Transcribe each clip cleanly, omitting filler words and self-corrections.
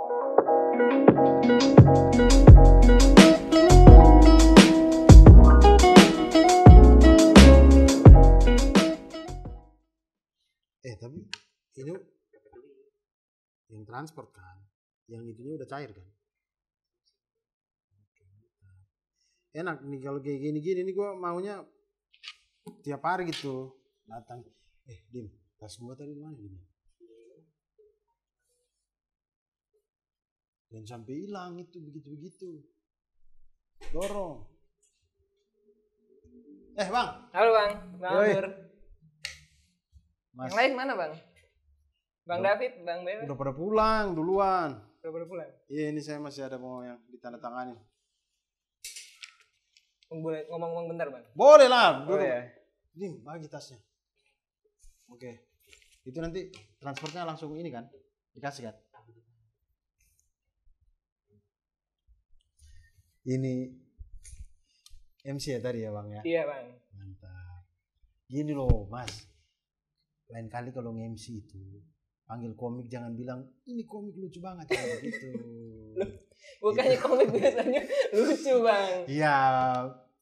Tapi ini yang transport kan, yang itunya udah cair kan. Enak nih kalau kayak gini-gini nih, gue maunya tiap hari gitu datang. Dim, tas gua tadi mana Dim? Dan sampai hilang itu begitu-begitu. Dorong. Bang. Halo bang, Nur. Mas. Yang lain mana bang? Bang David, Bang Bebe? Udah pada pulang duluan. Udah pada pulang? Iya, ini saya masih ada mau yang ditandatangani. Boleh ngomong-ngomong bentar bang? Boleh lah, dulu. Oh, ya. Dim, bagi tasnya. Oke. Itu nanti transportnya langsung ini kan? Dikasih kan? Ini MC ya tadi ya bang ya? Iya bang. Mantap. Gini loh mas, lain kali kalau nge-MC itu panggil komik jangan bilang ini komik lucu banget ya gitu. Bukannya komik biasanya lucu bang? Iya,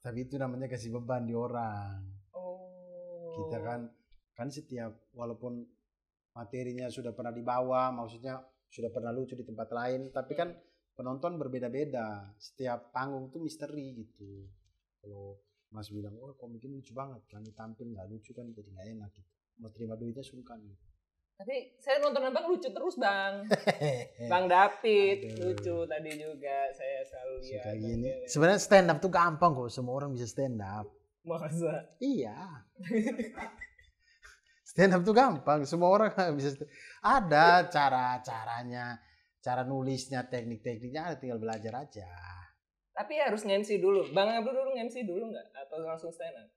tapi itu namanya kasih beban di orang. Oh. Kita kan setiap walaupun materinya sudah pernah dibawa, maksudnya sudah pernah lucu di tempat lain, tapi kan penonton berbeda-beda. Setiap panggung tuh misteri gitu. Kalau Mas bilang, oh komik ini lucu banget, kami tampil nggak lucu kan jadi nggak enak gitu. Mau terima duitnya sungkan gitu. Tapi saya nonton abang lucu terus bang. Bang David lucu tadi juga saya selalu lihat. Suka gini. Sebenarnya stand up tuh gampang kok, semua orang bisa stand up. Masa? Iya. Stand up tuh gampang, semua orang bisa. Ada cara-caranya, cara nulisnya, teknik-tekniknya, ada tinggal belajar aja. Tapi harus nge-MC dulu. Bang Abdul dulu nge-MC dulu nggak? Atau langsung stand up?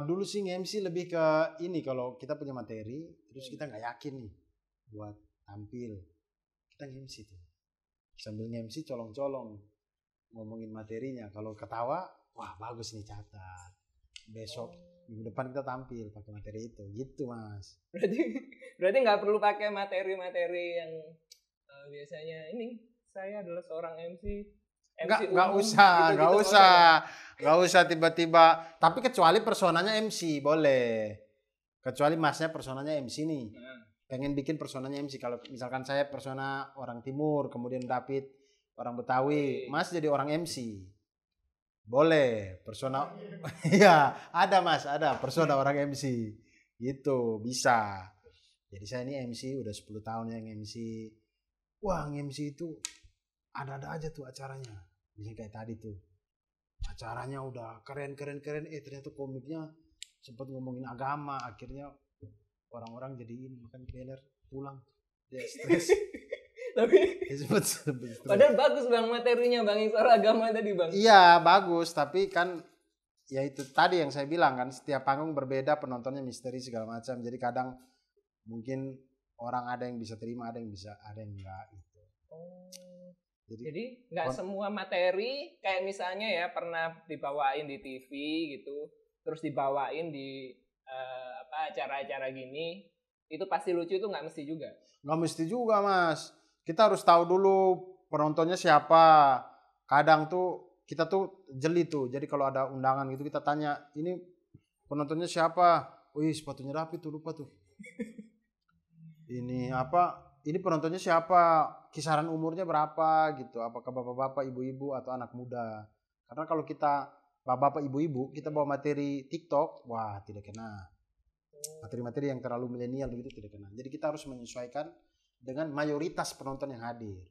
Dulu sih nge-MC lebih ke ini, kalau kita punya materi, terus kita nggak yakin nih buat tampil, kita nge-MC tuh. Sambil nge-MC colong-colong, ngomongin materinya. Kalau ketawa, wah bagus nih catat. Besok minggu depan kita tampil pakai materi itu, gitu mas. Berarti nggak perlu pakai materi-materi yang biasanya ini. Saya adalah seorang MC. Nggak usah tiba-tiba. Tapi kecuali personanya MC boleh. Kecuali masnya personanya MC nih. Pengen bikin personanya MC. Kalau misalkan saya persona orang Timur, kemudian David orang Betawi, Mas jadi orang MC. Boleh. Persona. Iya, ada Mas, ada persona orang MC. Gitu, bisa. Jadi saya ini MC udah 10 tahun yang MC. Wah, MC itu ada-ada aja tuh acaranya. Misalnya kayak tadi tuh. Acaranya udah keren. Ternyata komiknya sempat ngomongin agama. Akhirnya orang-orang jadi ini. Makan beler pulang. Dia stres. Tapi padahal bagus bang materinya bang. Soal agama tadi bang. Iya bagus. Tapi kan ya itu tadi yang saya bilang kan. Setiap panggung berbeda. Penontonnya misteri segala macam. Jadi kadang mungkin orang ada yang bisa terima. Ada yang enggak gitu. Jadi nggak semua materi kayak misalnya ya pernah dibawain di TV gitu, terus dibawain di acara-acara gini, itu pasti lucu itu nggak mesti juga. Nggak mesti juga mas. Kita harus tahu dulu penontonnya siapa. Kadang tuh kita tuh jeli tuh. Jadi kalau ada undangan gitu kita tanya, ini penontonnya siapa? Wih sepatunya rapi tuh lupa tuh. Ini apa? Ini penontonnya siapa, kisaran umurnya berapa gitu, apakah bapak-bapak, ibu-ibu atau anak muda. Karena kalau kita bapak-bapak, ibu-ibu, kita bawa materi TikTok, wah tidak kena. Materi-materi yang terlalu milenial begitu tidak kena. Jadi kita harus menyesuaikan dengan mayoritas penonton yang hadir.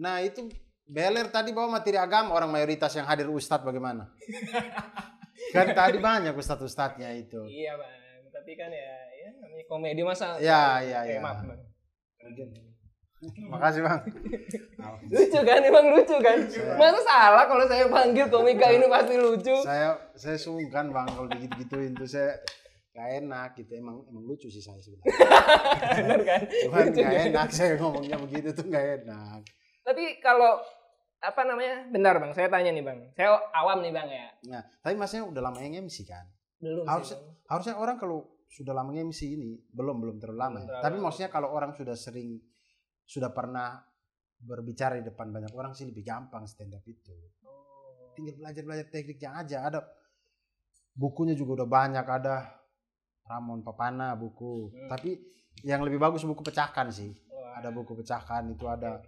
Nah itu beler tadi bawa materi agama, orang mayoritas yang hadir ustadz bagaimana? Kan tadi banyak ustadz-ustadznya itu. Iya bang, tapi kan ya namanya komedi masa. Ya. Maaf bang. Makasih bang. Lucu kan, emang lucu kan? Masa salah kalau saya panggil komika ini pasti lucu. Saya sungkan bang kalau begitu-gituin tuh saya gak enak gitu. Emang lucu sih saya sebenarnya. Benar kan? Cuman gak enak saya ngomongnya begitu tuh gak enak. Tapi kalau bentar bang, saya tanya nih bang. Saya awam nih bang ya. Nah, tapi masnya udah lama yang MC kan? Belum. Harusnya orang kalau sudah lama MC ini belum terlalu lama ya. Tapi maksudnya kalau orang sudah pernah berbicara di depan banyak orang sih lebih gampang stand up itu. Tinggal belajar tekniknya aja. Ada bukunya juga udah banyak, ada Ramon Papana buku. Tapi yang lebih bagus buku pecahan sih. Ada buku pecahan itu ada.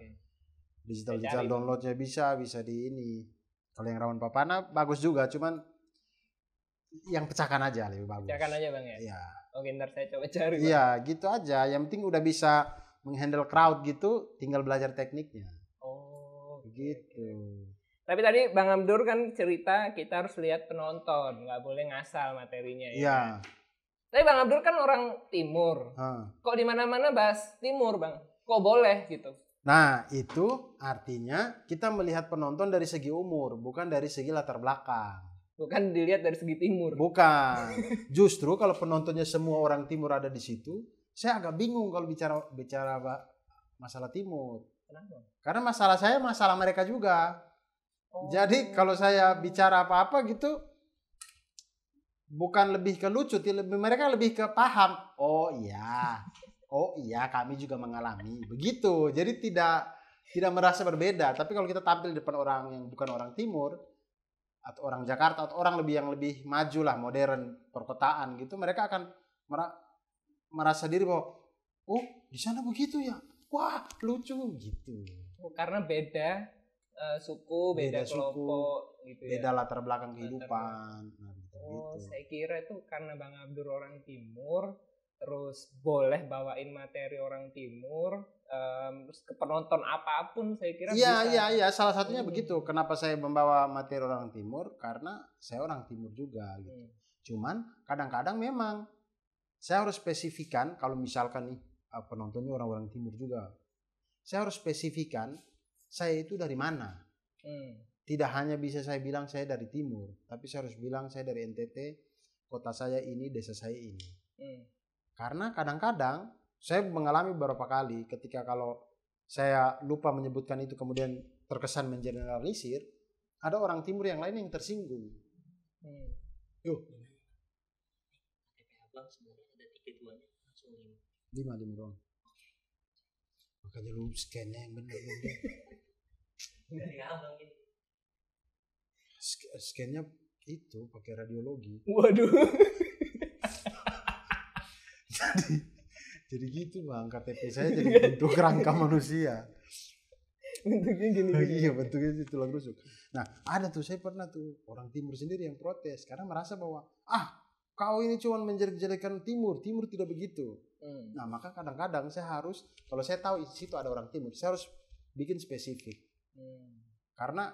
Digital downloadnya bisa di ini. Kalau yang Ramon Papana bagus juga, cuman yang pecahan aja lebih bagus. Pecahan aja Bang ya? Iya. Oke, ntar saya coba cari. Iya, gitu aja. Yang penting udah bisa menghandle crowd gitu, tinggal belajar tekniknya. Oh, begitu. Tapi tadi Bang Abdur kan cerita kita harus lihat penonton, nggak boleh ngasal materinya ya. Iya. Tapi Bang Abdur kan orang timur. Kok di mana-mana bahas timur, Bang? Kok boleh gitu? Nah, itu artinya kita melihat penonton dari segi umur, bukan dari segi latar belakang. Bukan dilihat dari segi timur. Bukan. Justru kalau penontonnya semua orang timur ada di situ, saya agak bingung kalau bicara masalah timur. Kenapa? Karena masalah saya masalah mereka juga. Jadi kalau saya bicara apa-apa gitu, bukan lebih ke lucu, mereka lebih ke paham. Oh iya, kami juga mengalami begitu. Jadi tidak merasa berbeda. Tapi kalau kita tampil di depan orang yang bukan orang timur atau orang Jakarta atau orang yang lebih maju lah, modern, perkotaan gitu, mereka akan merasa diri bahwa di sana begitu ya, wah lucu gitu. Karena beda suku, beda kelompok gitu ya. Beda latar belakang kehidupan. Gitu. Saya kira itu karena Bang Abdur orang timur, terus boleh bawain materi orang timur, terus ke penonton apapun saya kira bisa. Iya, salah satunya begitu. Kenapa saya membawa materi orang timur? Karena saya orang timur juga gitu. Cuman kadang-kadang memang saya harus spesifikan kalau misalkan nih penontonnya orang-orang timur juga. Saya harus spesifikan saya itu dari mana. Tidak hanya bisa saya bilang saya dari timur, tapi saya harus bilang saya dari NTT, kota saya ini, desa saya ini. Karena kadang-kadang saya mengalami beberapa kali ketika kalau saya lupa menyebutkan itu kemudian terkesan mengeneralisir, ada orang timur yang lain yang tersinggung. Yuk. Abang sebenarnya ada tiket duanya langsung 5 doang. Makanya lu scan-nya yang benar. Dari abang ini. Scan-nya itu pakai radiologi. Waduh. jadi gitu Bang, KTP saya jadi bentuk kerangka manusia. Bentuknya gini. Iya, bentuknya itu tulang rusuk. Nah, ada tuh saya pernah tuh orang timur sendiri yang protes karena merasa bahwa kau ini cuma menjelek-jelekan timur tidak begitu. Nah, maka kadang-kadang saya harus, kalau saya tahu di situ ada orang timur, saya harus bikin spesifik. Karena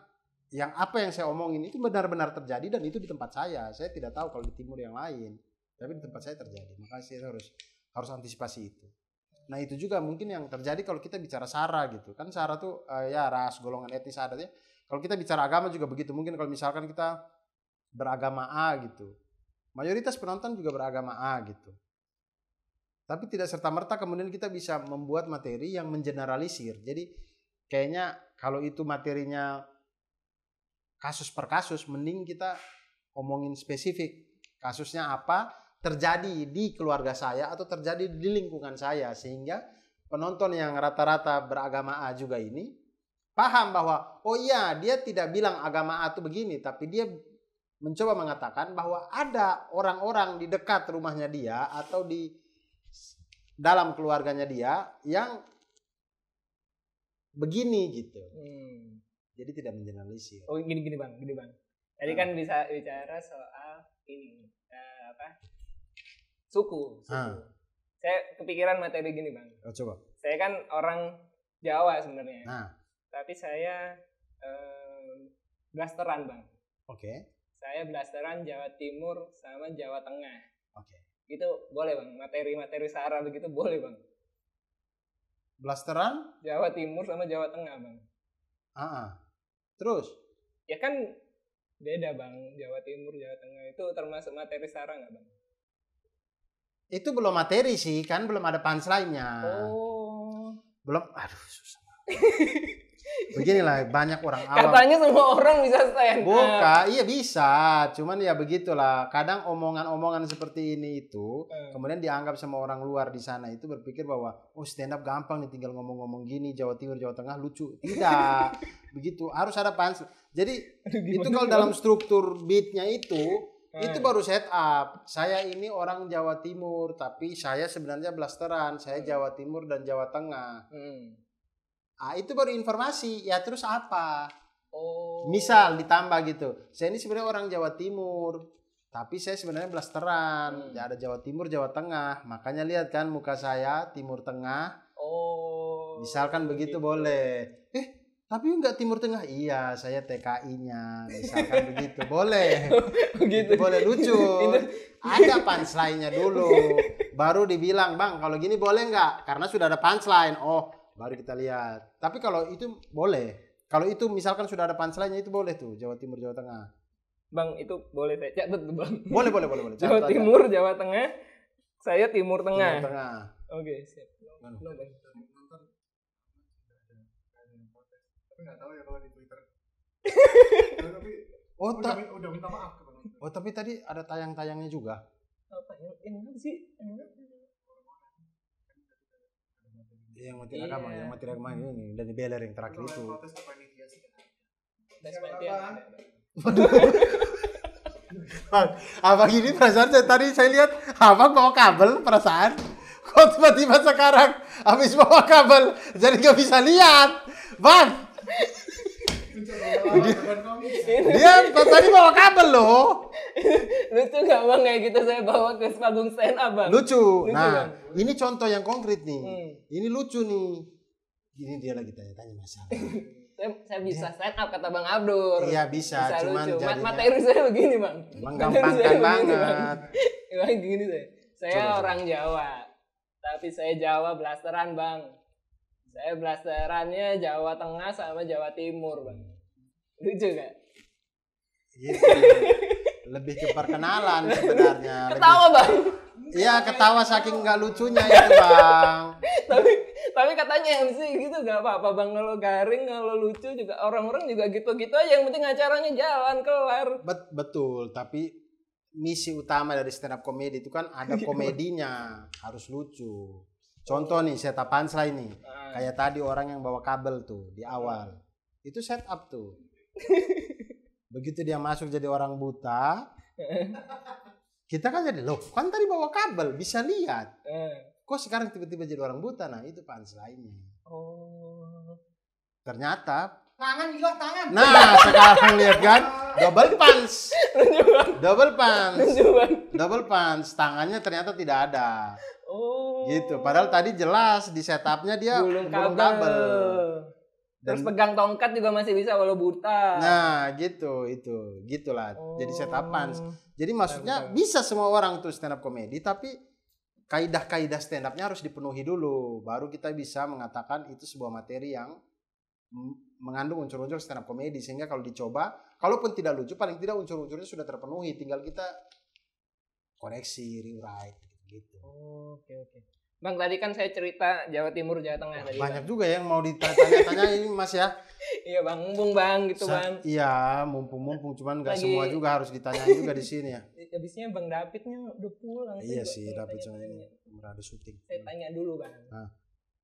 apa yang saya omongin itu benar-benar terjadi dan itu di tempat saya. Saya tidak tahu kalau di timur yang lain, tapi di tempat saya terjadi. Maka saya harus antisipasi itu. Nah, itu juga mungkin yang terjadi kalau kita bicara sara gitu. Kan sara tuh ya ras, golongan etnis adatnya. Kalau kita bicara agama juga begitu. Mungkin kalau misalkan kita beragama A gitu, mayoritas penonton juga beragama A gitu. Tapi tidak serta-merta kemudian kita bisa membuat materi yang mengeneralisir. Jadi kayaknya kalau itu materinya kasus per kasus, mending kita omongin spesifik. Kasusnya apa, terjadi di keluarga saya atau terjadi di lingkungan saya. Sehingga penonton yang rata-rata beragama A juga ini paham bahwa, oh iya dia tidak bilang agama A itu begini, tapi dia mencoba mengatakan bahwa ada orang-orang di dekat rumahnya dia atau di dalam keluarganya dia yang begini gitu. Jadi tidak mengeneralisir. Oh gini bang. Tadi kan bisa bicara soal ini suku. Saya kepikiran materi gini bang. Coba. Saya kan orang Jawa sebenarnya. Tapi saya blasteran bang. Oke. Saya blasteran Jawa Timur sama Jawa Tengah. Oke. Itu boleh bang, materi sara begitu boleh bang. Blasteran? Jawa Timur sama Jawa Tengah bang. Terus? Ya kan beda bang, Jawa Timur, Jawa Tengah itu termasuk materi sara nggak bang? Itu belum materi sih, kan belum ada punchline-nya. Oh. Belum, aduh susah. Beginilah banyak orang awam. Katanya semua orang bisa stand up. Bukan, iya bisa. Cuman ya begitulah. Kadang omongan-omongan seperti ini itu kemudian dianggap sama orang luar di sana itu berpikir bahwa oh stand up gampang nih tinggal ngomong-ngomong gini Jawa Timur, Jawa Tengah lucu. Tidak. Begitu. Harus ada punch. Jadi itu kalau dalam struktur beatnya itu baru set up. Saya ini orang Jawa Timur, tapi saya sebenarnya blasteran. Saya Jawa Timur dan Jawa Tengah. Ah, itu baru informasi. Ya terus apa? Oh. Misal ditambah gitu. Saya ini sebenarnya orang Jawa Timur, tapi saya sebenarnya blasteran. Ya ada Jawa Timur, Jawa Tengah. Makanya lihat kan muka saya Timur Tengah. Oh. Misalkan begitu boleh. Tapi enggak Timur Tengah. Iya, saya TKI-nya. Misalkan begitu. Boleh. Begitu. Boleh lucu. Ada punchline-nya dulu. Baru dibilang, "Bang, kalau gini boleh enggak?" Karena sudah ada punchline. Oh, baru kita lihat. Tapi kalau itu boleh. Kalau itu misalkan sudah ada punchline-nya itu boleh tuh. Jawa Timur, Jawa Tengah. Bang, itu boleh saya catat tuh, Bang. Boleh. Jawa Catat Timur, Jawa Tengah. Saya Timur aja. Tengah. Timur Tengah. Oke, siap. Mana? No, Bang. Tapi nggak tahu ya kalau di Twitter. Tapi udah minta maaf ke Bang. Oh, tapi tadi ada tayang-tayangnya juga. Apa yang apa sih? Yang mati agama ini dan di Beler yang terakhir itu. Protes ke panitia sih. Abang ini perasaan tadi saya lihat abang bawa kabel perasaan. Kok tiba-tiba sekarang habis bawa kabel jadi nggak bisa lihat, Bang. Dia tadi bawa kabel loh. Lucu gak Bang kayak gitu saya bawa ke panggung stand up Bang? Lucu. Nah, Bang. ini contoh yang konkret nih. Ini lucu nih. Ini dia lagi tanya-tanya masalah. Saya bisa stand up kata Bang Abdur. Iya bisa cuman lucu. jadinya Materi saya begini Bang. menggampangkan banget. Bang gini saya Coba. orang Jawa. Tapi saya Jawa blasteran Bang. Saya blasterannya Jawa Tengah sama Jawa Timur Bang. Lucu gak? Gitu. Lebih ke perkenalan sebenarnya. Ketawa Bang. Iya ketawa saking nggak lucunya itu Bang. Tapi katanya MC gitu gak apa-apa Bang. Kalau garing, kalau lucu juga orang-orang juga gitu-gitu aja. Yang penting acaranya jalan kelar. Betul, tapi misi utama dari stand up comedy itu kan ada komedinya, harus lucu. Contoh nih setup punchline nih. Kayak tadi orang yang bawa kabel tuh di awal. Itu setup tuh. Begitu dia masuk jadi orang buta, kita kan jadi, loh kan tadi bawa kabel, bisa lihat. Kok sekarang tiba-tiba jadi orang buta? Nah itu punchline-nya. Oh. Ternyata Tangan gila tangan. nah sekarang lihat kan, double punch. Double punch. Tangannya ternyata tidak ada. Oh. Gitu. Padahal tadi jelas di setupnya dia Gulung gulung kabel. Dan, Terus pegang tongkat juga masih bisa walau buta. nah gitu itu gitulah. Jadi setup punch. Jadi maksudnya bisa semua orang tuh stand up comedy, tapi kaidah-kaidah stand upnya harus dipenuhi dulu, baru kita bisa mengatakan itu sebuah materi yang mengandung unsur-unsur stand up comedy, sehingga kalau dicoba, kalaupun tidak lucu, paling tidak unsur-unsurnya sudah terpenuhi, tinggal kita koreksi, rewrite gitu. Oke. Bang, tadi kan saya cerita Jawa Timur, Jawa Tengah tadi. Banyak juga yang mau ditanya-tanya ini Mas ya. Iya Bang, mumpung Bang gitu Bang. Iya, mumpung cuman nggak Lagi- semua juga harus ditanyain juga di sini ya. Habisnya Bang Davidnya udah pulang. Iya Saya sih, juga David tanya-tanya. sama ini berada syuting. Saya tanya dulu Bang. Nah.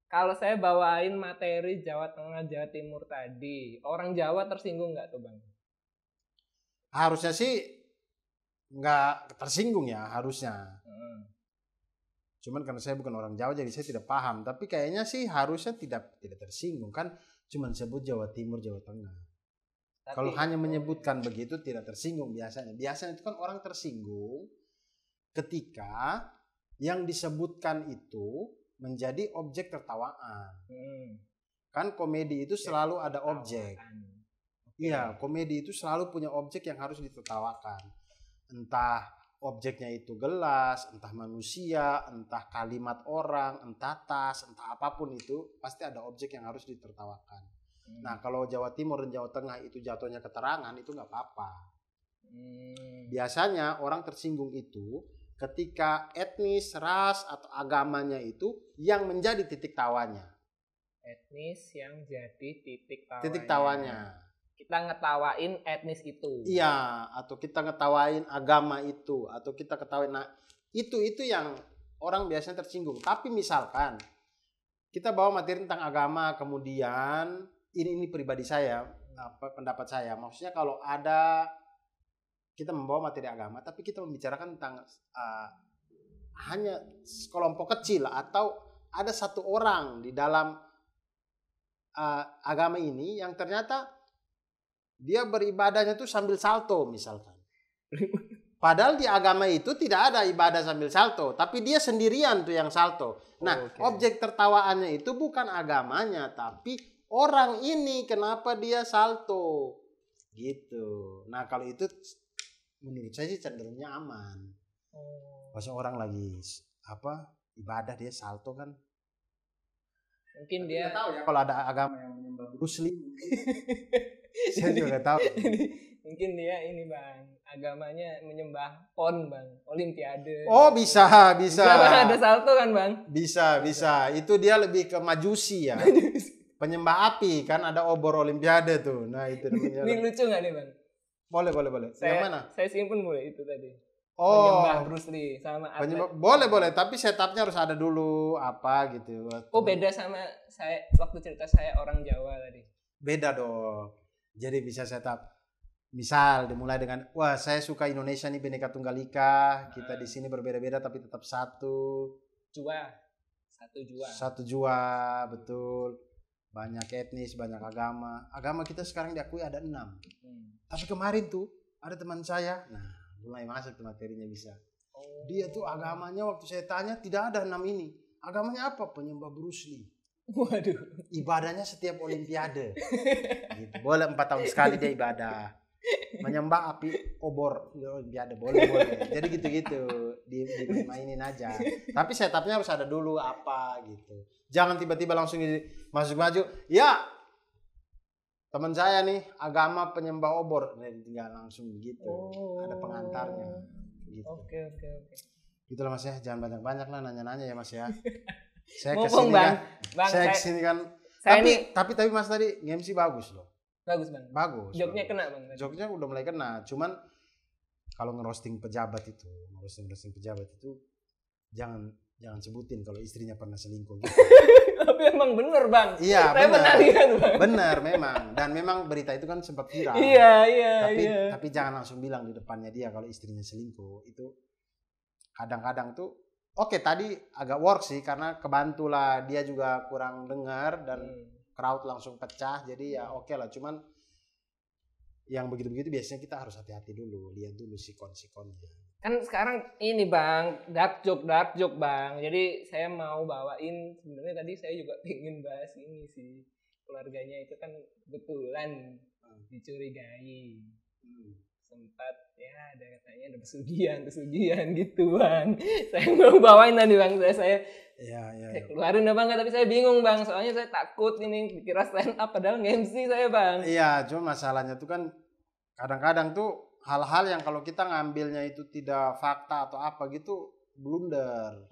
Kalau saya bawain materi Jawa Tengah, Jawa Timur tadi, orang Jawa tersinggung nggak tuh Bang? Harusnya sih nggak tersinggung ya, harusnya. Cuman karena saya bukan orang Jawa jadi saya tidak paham. Tapi kayaknya sih harusnya tidak tersinggung kan. Cuman sebut Jawa Timur, Jawa Tengah. Tapi- Kalau hanya menyebutkan begitu tidak tersinggung biasanya. Biasanya itu kan orang tersinggung ketika yang disebutkan itu menjadi objek tertawaan. Kan komedi itu selalu ada objek. Iya, komedi itu selalu punya objek yang harus ditertawakan. Entah objeknya itu gelas, entah manusia, entah kalimat orang, entah tas, entah apapun itu, pasti ada objek yang harus ditertawakan. Nah, kalau Jawa Timur dan Jawa Tengah itu jatuhnya keterangan, itu nggak apa-apa. Biasanya orang tersinggung itu ketika etnis, ras, atau agamanya itu yang menjadi titik tawanya. etnis yang jadi titik tawanya. Titik tawanya. Kita ngetawain etnis itu. Iya, atau kita ngetawain agama itu, atau kita ketawain, nah itu yang orang biasanya tersinggung. Tapi misalkan kita bawa materi tentang agama, kemudian ini pribadi saya, pendapat saya, maksudnya kalau ada kita membawa materi agama, tapi kita membicarakan tentang hanya kelompok kecil atau ada satu orang di dalam agama ini yang ternyata dia beribadahnya tuh sambil salto misalkan. Padahal di agama itu tidak ada ibadah sambil salto, tapi dia sendirian tuh yang salto. Nah, objek tertawaannya itu bukan agamanya, tapi orang ini kenapa dia salto. Gitu. Nah, kalau itu menurut saya sih cenderungnya aman. Masa orang lagi ibadah dia salto kan. Mungkin dia tahu ya kalau ada agama yang menyembah Bruce Lee. Saya juga tahu. Mungkin dia ini Bang, agamanya menyembah PON Bang, Olimpiade. Oh bisa. Ada salto kan Bang? Bisa. Itu dia lebih ke majusi ya. Penyembah api kan ada obor Olimpiade tuh. Nah itu namanya. Ini lucu nggak nih Bang? Boleh. Yang mana? Saya simpen mulai itu tadi. Oh, penyembah Bruce Lee sama atlet. Boleh, tapi setupnya harus ada dulu apa gitu. Oh beda sama saya waktu cerita saya orang Jawa tadi. Beda dong. Jadi bisa setup. Misal dimulai dengan, wah saya suka Indonesia nih Bhinneka Tunggal Ika. Kita di sini berbeda-beda tapi tetap satu. Satu jua, betul. Banyak etnis, banyak agama. Agama kita sekarang diakui ada 6. Tapi kemarin tuh ada teman saya. Nah. Mulai masuk tuh materinya bisa. Dia tuh agamanya waktu saya tanya tidak ada 6 ini. Agamanya apa? Penyembah Bruce Lee. Waduh. Ibadahnya setiap Olimpiade. Gitu. Boleh 4 tahun sekali dia ibadah. Menyembah api obor di Olimpiade. Boleh. Jadi gitu-gitu. Dimainin aja. Tapi setupnya harus ada dulu apa gitu. Jangan tiba-tiba langsung masuk maju. Ya. Teman saya nih agama penyembah obor, tinggal langsung begitu. Ada pengantarnya. Gitu. Oke. Gitulah Mas ya, jangan banyak-banyak lah nanya-nanya ya Mas ya. Saya kesini kan. Bang, saya kesini kan. Tapi Mas tadi MC bagus loh. Bagus Bang. Bagus. Joknya kena Bang. Joknya udah mulai kena. Cuman kalau ngerosting pejabat itu, jangan sebutin kalau istrinya pernah selingkuh gitu. Tapi emang bener Bang. Iya, saya pernah lihat Bang. Bener memang. Dan memang berita itu kan sempat viral. Iya. Tapi jangan langsung bilang di depannya dia kalau istrinya selingkuh. Itu kadang-kadang tuh oke, tadi agak work sih karena kebantulah dia juga kurang dengar dan crowd langsung pecah. Jadi ya oke lah. Cuman yang begitu-begitu biasanya kita harus hati-hati dulu. Lihat dulu sikon-sikonnya. Kan sekarang ini Bang, dark joke Bang. Jadi saya mau bawain, sebenarnya tadi saya juga pengen bahas ini sih. Keluarganya itu kan kebetulan dicurigai. Sempat ya ada katanya ada pesugihan gitu Bang. Saya mau bawain tadi Bang, saya keluarin apa enggak, tapi saya bingung Bang. Soalnya saya takut ini dikira stand up padahal nge-MC saya Bang. Iya, cuma masalahnya tuh kan kadang-kadang tuh hal-hal yang kalau kita ngambilnya itu tidak fakta atau apa gitu blunder.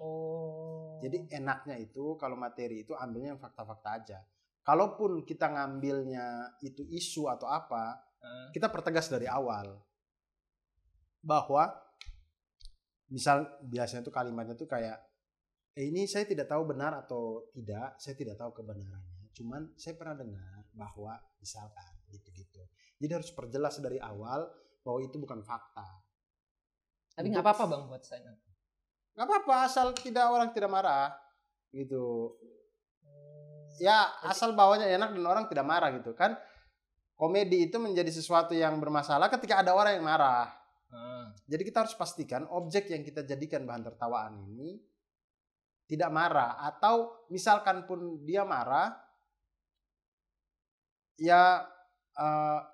Jadi enaknya itu kalau materi itu ambilnya yang fakta-fakta aja. Kalaupun kita ngambilnya itu isu atau apa, kita pertegas dari awal bahwa misal biasanya tuh kalimatnya tuh kayak ini saya tidak tahu benar atau tidak, saya tidak tahu kebenarannya. Cuman saya pernah dengar bahwa misalkan gitu-gitu. Jadi harus perjelas dari awal bahwa itu bukan fakta. Tapi nggak apa-apa Bang buat saya. Nggak apa-apa asal orang tidak marah gitu. Ya asal bawanya enak dan orang tidak marah gitu kan. Komedi itu menjadi sesuatu yang bermasalah ketika ada orang yang marah. Jadi kita harus pastikan objek yang kita jadikan bahan tertawaan ini tidak marah. Atau misalkan pun dia marah, ya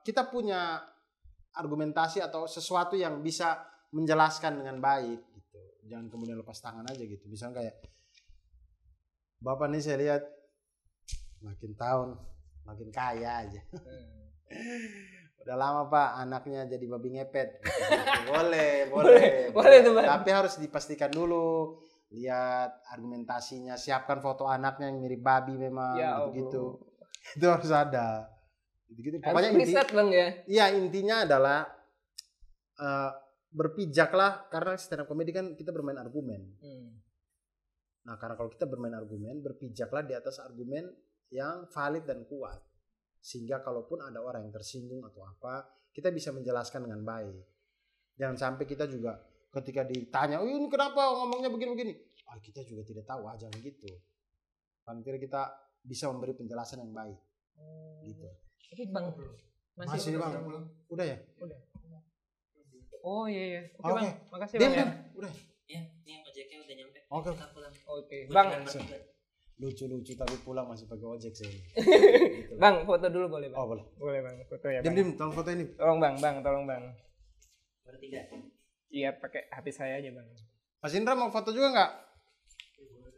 kita punya argumentasi atau sesuatu yang bisa menjelaskan dengan baik gitu. Jangan kemudian lepas tangan aja gitu. Misalnya kayak Bapak nih saya lihat makin tahun makin kaya aja. Udah lama Pak anaknya jadi babi ngepet. Gitu. Boleh tuh, Bang. Tapi harus dipastikan dulu lihat argumentasinya, siapkan foto anaknya yang mirip babi memang Ya gitu. Allah. Itu harus ada. Gitu. Harus Pokoknya riset bang ya. iya intinya adalah berpijaklah, karena stand up comedy kan kita bermain argumen. Nah, karena kalau kita bermain argumen, berpijaklah di atas argumen yang valid dan kuat. Sehingga kalaupun ada orang yang tersinggung atau apa, kita bisa menjelaskan dengan baik. Jangan sampai kita juga ketika ditanya, "Oh, ini kenapa ngomongnya begini-begini?" Ah, kita juga tidak tahu, jangan gitu. Paling tidak kita bisa memberi penjelasan yang baik. Gitu. Tapi bang Masih Bang. Udah ya? Udah. Oh iya. Oke Oke. bang, makasih Diam, bang ya. diam. Udah. Ya, ini yang ojeknya udah nyampe. Oke. Kita pulang. Oke Gua bang. tinggal berdua. Lucu-lucu tapi pulang masih pakai ojek sih. Gitu. Bang foto dulu boleh bang? Oh, boleh. Boleh bang, foto ya Diam, bang. diam, tolong foto ini. Tolong bang. Bertiga. Iya pakai HP saya aja bang. Mas Indra mau foto juga nggak?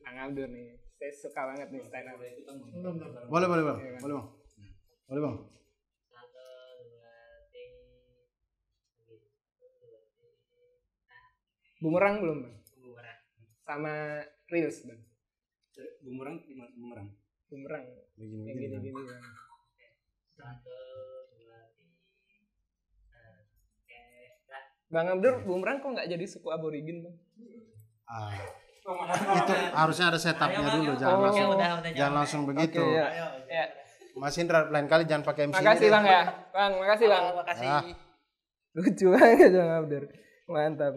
Bang Abdur nih, saya suka banget nih stand up. Boleh, Bang. Iya, Bang. Boleh, Bang. Boleh, Bang. 1, 2, 3. Bumerang belum bang? Bumerang. Sama reels bang. Bumerang gimana bumerang? Bumerang. Yang Begini. gini-gini bang. 1, 2, 3. Oke. Nah, Bang Abdur, bumerang kok nggak jadi suku aborigin bang? Itu harusnya ada setupnya dulu, jangan Oh, langsung udah jangan jangan. langsung begitu. Oke, ya. Ayo. Ya. Mas Indra lain kali jangan pakai MC. Makasih ini bang deh. ya. Bang, makasih bang. Makasih. Ah. Lucu banget Bang Abdur. Mantap.